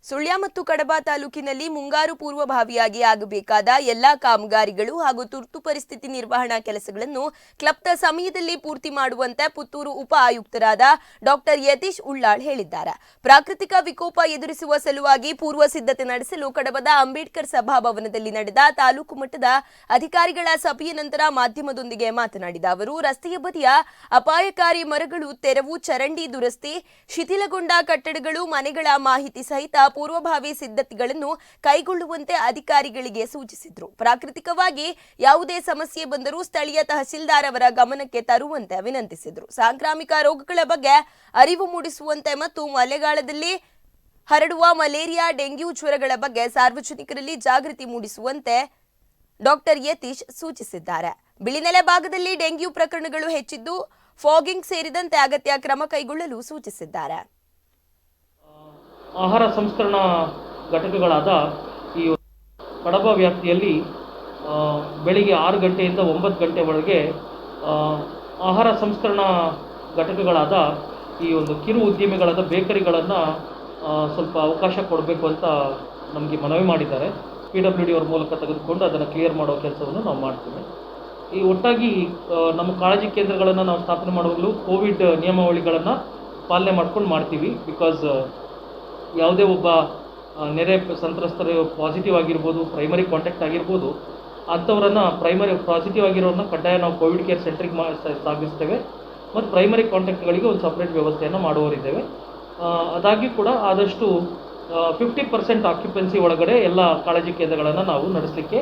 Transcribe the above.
ಸುಳ್ಯ ಮತ್ತು ಕಡಬ ತಾಲೂಕಿನಲ್ಲಿ ಮುಂಗಾರು ಪೂರ್ವಭಾವಿಯಾಗಿ ಆಗಬೇಕಾದ ಎಲ್ಲಾ ಕಾಮಗಾರಿಗಳು ಹಾಗೂ ತುರ್ತು ಪರಿಸ್ಥಿತಿ ನಿರ್ವಹಣಾ ಕೆಲಸಗಳನ್ನು ಕ್ಲಬ್ನ ಸಮಯದಲ್ಲಿ ಪೂರ್ತಿ ಮಾಡುವಂತೆ ಪುತ್ತೂರು ಉಪ ಆಯುಕ್ತರಾದ ಡಾಕ್ಟರ್ ಯತೀಶ್ ಉಳ್ಳಾಳ್ ಹೇಳಿದ್ದಾರೆ. ಪ್ರಾಕೃತಿಕ ವಿಕೋಪ ಎದುರಿಸುವ ಸಲುವಾಗಿ ಪೂರ್ವ ಸಿದ್ಧತೆ ನಡೆಸಲು ಕಡಬದ ಅಂಬೇಡ್ಕರ್ ಸಭಾಭವನದಲ್ಲಿ ನಡೆದ ತಾಲೂಕು ಮಟ್ಟದ ಅಧಿಕಾರಿಗಳ ಸಭೆಯ ನಂತರ ಮಾಧ್ಯಮದೊಂದಿಗೆ ಮಾತನಾಡಿದ ಅವರು, ರಸ್ತೆಯ ಬದಿಯ ಅಪಾಯಕಾರಿ ಮರಗಳು, ತೆರವು, ಚರಂಡಿ ದುರಸ್ತಿ, ಶಿಥಿಲಗೊಂಡ ಕಟ್ಟಡಗಳು, ಮನೆಗಳ ಮಾಹಿತಿ ಸಹಿತ ಪೂರ್ವಭಾವಿ ಸಿದ್ಧತೆಗಳನ್ನು ಕೈಗೊಳ್ಳುವಂತೆ ಅಧಿಕಾರಿಗಳಿಗೆ ಸೂಚಿಸಿದರು. ಪ್ರಾಕೃತಿಕವಾಗಿ ಯಾವುದೇ ಸಮಸ್ಯೆ ಬಂದರೂ ಸ್ಥಳೀಯ ತಹಸೀಲ್ದಾರ್ ಅವರ ಗಮನಕ್ಕೆ ತರುವಂತೆ ವಿನಂತಿಸಿದರು. ಸಾಂಕ್ರಾಮಿಕ ರೋಗಗಳ ಬಗ್ಗೆ ಅರಿವು ಮೂಡಿಸುವಂತೆ ಮತ್ತು ಮಳೆಗಾಲದಲ್ಲಿ ಹರಡುವ ಮಲೇರಿಯಾ, ಡೆಂಗ್ಯೂ ಜ್ವರಗಳ ಬಗ್ಗೆ ಸಾರ್ವಜನಿಕರಲ್ಲಿ ಜಾಗೃತಿ ಮೂಡಿಸುವಂತೆ ಡಾಕ್ಟರ್ ಯತೀಶ್ ಸೂಚಿಸಿದ್ದಾರೆ. ಬಿಳಿನೆಲೆ ಭಾಗದಲ್ಲಿ ಡೆಂಗ್ಯೂ ಪ್ರಕರಣಗಳು ಹೆಚ್ಚಿದ್ದು, ಫಾಗಿಂಗ್ ಸೇರಿದಂತೆ ಅಗತ್ಯ ಕ್ರಮ ಕೈಗೊಳ್ಳಲು ಸೂಚಿಸಿದ್ದಾರೆ. ಆಹಾರ ಸಂಸ್ಕರಣಾ ಘಟಕಗಳಾದ ಈ ಕಡಬ ವ್ಯಾಪ್ತಿಯಲ್ಲಿ ಬೆಳಿಗ್ಗೆ 6 ಗಂಟೆಯಿಂದ 9 ಗಂಟೆವರೆಗೆ ಆಹಾರ ಸಂಸ್ಕರಣಾ ಘಟಕಗಳಾದ ಈ ಒಂದು ಕಿರು ಉದ್ಯಮಿಗಳಾದ ಬೇಕರಿಗಳನ್ನು ಸ್ವಲ್ಪ ಅವಕಾಶ ಕೊಡಬೇಕು ಅಂತ ನಮಗೆ ಮನವಿ ಮಾಡಿದ್ದಾರೆ. PWD ಅವ್ರ ಮೂಲಕ ತೆಗೆದುಕೊಂಡು ಅದನ್ನು ಕ್ಲಿಯರ್ ಮಾಡೋ ಕೆಲಸವನ್ನು ನಾವು ಮಾಡ್ತೀವಿ. ಈ ಒಟ್ಟಾಗಿ ನಮ್ಮ ಕಾಳಜಿ ಕೇಂದ್ರಗಳನ್ನು ನಾವು ಸ್ಥಾಪನೆ ಮಾಡುವಾಗಲೂ ಕೋವಿಡ್ ನಿಯಮಾವಳಿಗಳನ್ನು ಪಾಲನೆ ಮಾಡ್ಕೊಂಡು ಮಾಡ್ತೀವಿ. ಬಿಕಾಸ್ ಯಾವುದೇ ಒಬ್ಬ ನೆರೆ ಸಂತ್ರಸ್ತರು ಪಾಸಿಟಿವ್ ಆಗಿರ್ಬೋದು, ಪ್ರೈಮರಿ ಕಾಂಟ್ಯಾಕ್ಟ್ ಆಗಿರ್ಬೋದು, ಅಂಥವ್ರನ್ನು ಪ್ರೈಮರಿ ಪಾಸಿಟಿವ್ ಆಗಿರೋರನ್ನ ಕಡ್ಡಾಯ ನಾವು ಕೋವಿಡ್ ಕೇರ್ ಸೆಂಟ್ರಿಗೆ ಸಾಗಿಸ್ತೇವೆ ಮತ್ತು ಪ್ರೈಮರಿ ಕಾಂಟ್ಯಾಕ್ಟ್ಗಳಿಗೆ ಒಂದು ಸಪ್ರೇಟ್ ವ್ಯವಸ್ಥೆಯನ್ನು ಮಾಡುವವರಿದ್ದೇವೆ. ಅದಾಗಿ ಕೂಡ ಆದಷ್ಟು 50% ಆಕ್ಯುಪೆನ್ಸಿ ಒಳಗಡೆ ಎಲ್ಲ ಕಾಳಜಿ ಕೇಂದ್ರಗಳನ್ನು ನಾವು ನಡೆಸಲಿಕ್ಕೆ